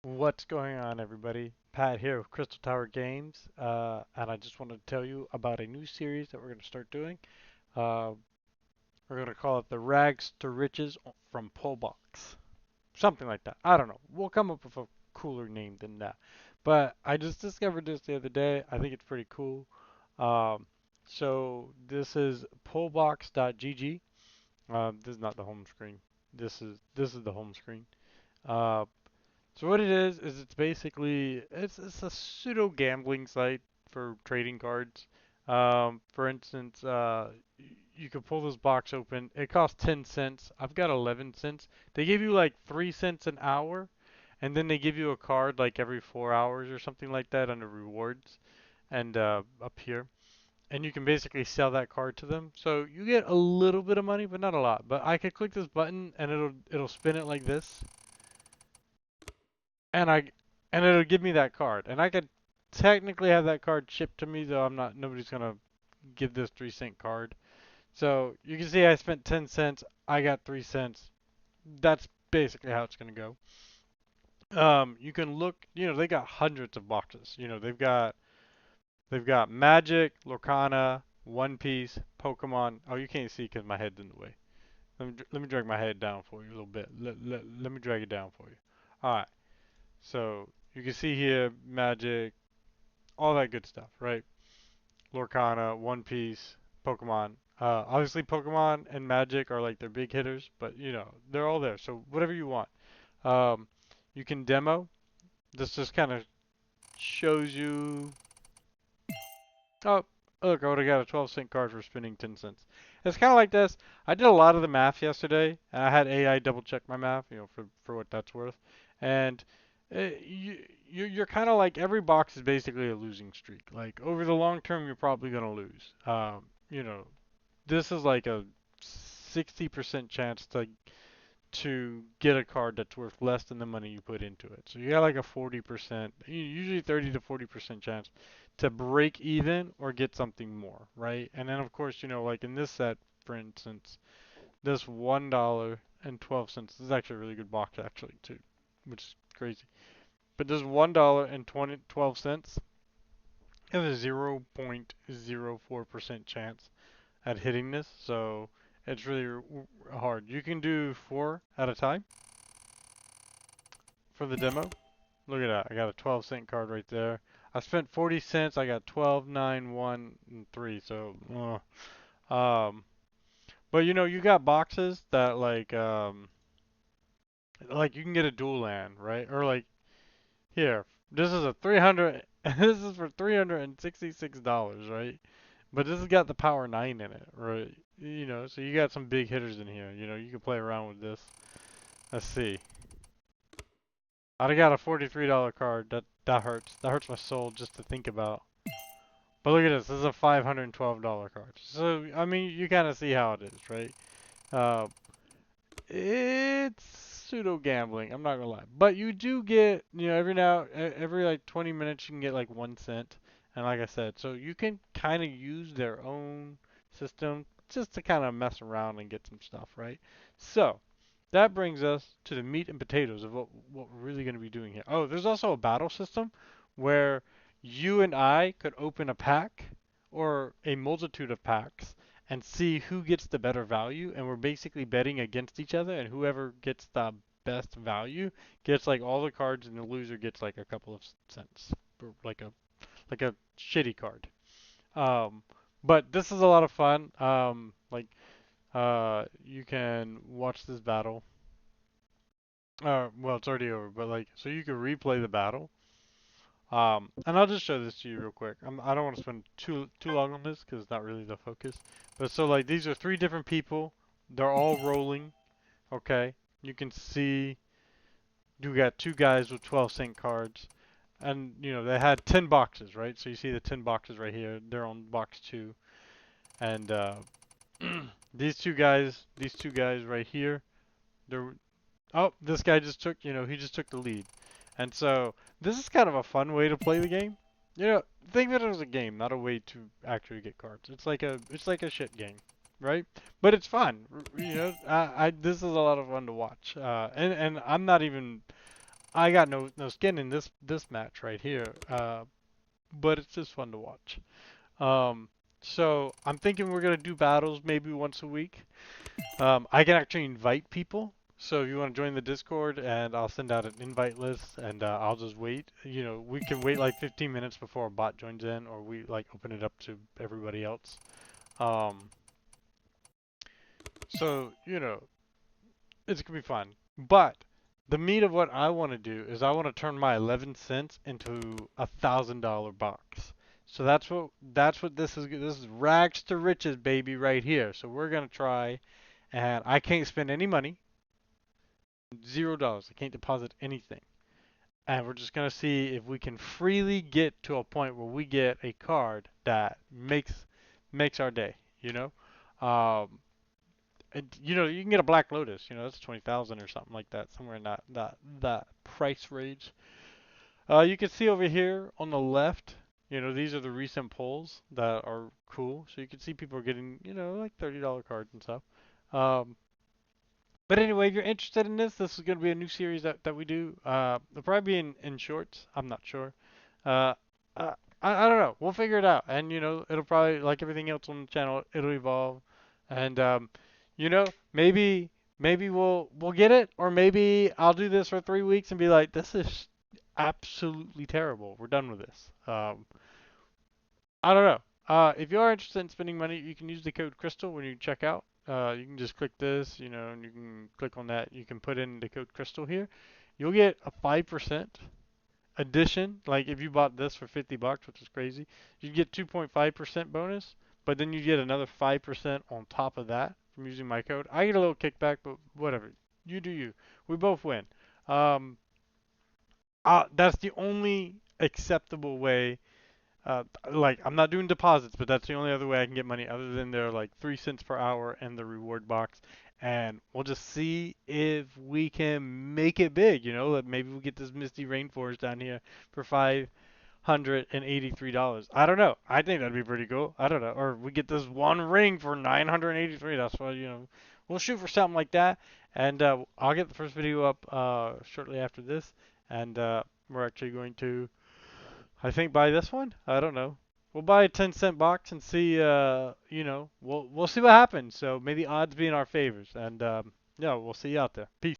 What's going on, everybody? Pat here with Crystal Tower Games, and I just wanted to tell you about a new series that we're going to start doing. Uh, we're going to call it the Rags to Riches from Pullbox. Something like that. I don't know. We'll come up with a cooler name than that. But I just discovered this the other day. I think it's pretty cool. Um, so this is pullbox.gg. This is not the home screen. This is the home screen. Uh, So what it is it's basically it's a pseudo gambling site for trading cards. For instance, you could pull this box open. It costs 10 cents. I've got 11 cents. They give you like 3 cents an hour, and then they give you a card like every 4 hours or something like that under rewards and up here. And you can basically sell that card to them. So you get a little bit of money, but not a lot. But I could click this button and it'll spin it like this and it'll give me that card, and I could technically have that card shipped to me, though I'm not. Nobody's gonna give this 3 cent card. So you can see I spent 10 cents. I got 3 cents. That's basically how it's gonna go. You can look. They got hundreds of boxes. They've got Magic, Lorcana, One Piece, Pokemon. Oh, you can't see because my head's in the way. Let me drag my head down for you a little bit. Let me drag it down for you. All right. So you can see here Magic, all that good stuff, right? Lorcana, One Piece, Pokemon. Obviously, Pokemon and Magic are like their big hitters, but they're all there. So whatever you want. Um, you can demo. This just kind of shows you. Oh, look, I would have got a 12-cent card for spending 10 cents. It's kind of like this. I did a lot of the math yesterday, and I had AI double check my math, for what that's worth. And you're kind of like every box is basically a losing streak. Like over the long term, you're probably gonna lose. You know, this is like a 60% chance to get a card that's worth less than the money you put into it. So you got like a 40%, usually 30 to 40% chance to break even or get something more, right? And then of course, like in this set, for instance, this $1.12, this is actually a really good box actually too, which is crazy. But this $1.12 has a 0.04% chance at hitting this, so it's really hard. You can do 4 at a time for the demo. Look at that. I got a 12-cent card right there. I spent 40 cents. I got 12, 9, 1, and 3. So, but you got boxes that like you can get a dual land, right? Or like here, this is a 300. This is for $366, right? But this has got the power 9 in it, right? So you got some big hitters in here. You can play around with this. Let's see. I'd have got a $43 card. That hurts. That hurts my soul just to think about. But look at this. This is a $512 card. So I mean, you kind of see how it is, right? Uh, it's pseudo gambling. I'm not gonna lie. But you do get, every like 20 minutes you can get like 1 cent. And like I said, so you can kind of use their own system just to kind of mess around and get some stuff, right? So that brings us to the meat and potatoes of what we're really going to be doing here. Oh, there's also a battle system where you and I could open a pack or a multitude of packs and see who gets the better value, and we're basically betting against each other, and whoever gets the best value gets like all the cards, and the loser gets like a couple of cents, or like a shitty card. Um, but this is a lot of fun. You can watch this battle. Well, it's already over, but like, so you can replay the battle. And I'll just show this to you real quick. I don't want to spend too long on this because it's not really the focus. But so like, these are 3 different people. They're all rolling. Okay, you can see you got 2 guys with 12-cent cards, and they had 10 boxes, right? So you see the 10 boxes right here. They're on box 2, and these two guys right here. They're Oh, this guy just took, he just took the lead. And so this is kind of a fun way to play the game. Think of it as a game, not a way to actually get cards. It's like a shit game, right? But it's fun. This is a lot of fun to watch. And I'm not even I got no skin in this match right here. But it's just fun to watch. Um, so I'm thinking we're gonna do battles maybe once a week. I can actually invite people. So if you want to join the Discord, and I'll send out an invite list, and I'll just wait. You know, we can wait like 15 minutes before a bot joins in, or we like open it up to everybody else. Um, so you know, it's gonna be fun. But the meat of what I want to do is I want to turn my 11 cents into $1,000 box. So that's what this is. This is rags to riches, baby, right here. So we're gonna try, and I can't spend any money. $0. I can't deposit anything. And we're just gonna see if we can freely get to a point where we get a card that makes our day. You know, and, you know, you can get a Black Lotus. You know, that's 20,000 or something like that, somewhere in that price range. You can see over here on the left. You know, these are the recent polls that are cool. So you can see people are getting, you know, like $30 cards and stuff. Um, but anyway, if you're interested in this is going to be a new series that we do. It'll probably be in shorts. I'm not sure. Uh, I don't know. We'll figure it out. And, you know, it'll probably, like everything else on the channel, it'll evolve. And, you know, maybe we'll get it, or maybe I'll do this for 3 weeks and be like, this is absolutely terrible. We're done with this. I don't know. If you are interested in spending money, you can use the code Crystal when you check out. You can just click this, you know, and you can click on that. You can put in the code Crystal here. You'll get a 5% addition. Like if you bought this for 50 bucks, which is crazy, you get 2.5% bonus, but then you get another 5% on top of that from using my code. I get a little kickback, but whatever. You do you. We both win. Um, that's the only acceptable way. Like I'm not doing deposits, but that's the only other way I can get money other than they're like 3 cents per hour and the reward box. And we'll just see if we can make it big, you know, that maybe we get this misty rainforest down here for $583. I don't know. I think that'd be pretty cool. I don't know. Or we get this one ring for 983. That's why, you know, we'll shoot for something like that. And I'll get the first video up shortly after this. And we're actually going to, I think, buy this one. I don't know. We'll buy a 10-cent box and see. You know, we'll see what happens. So may the odds be in our favors. And yeah, we'll see you out there. Peace.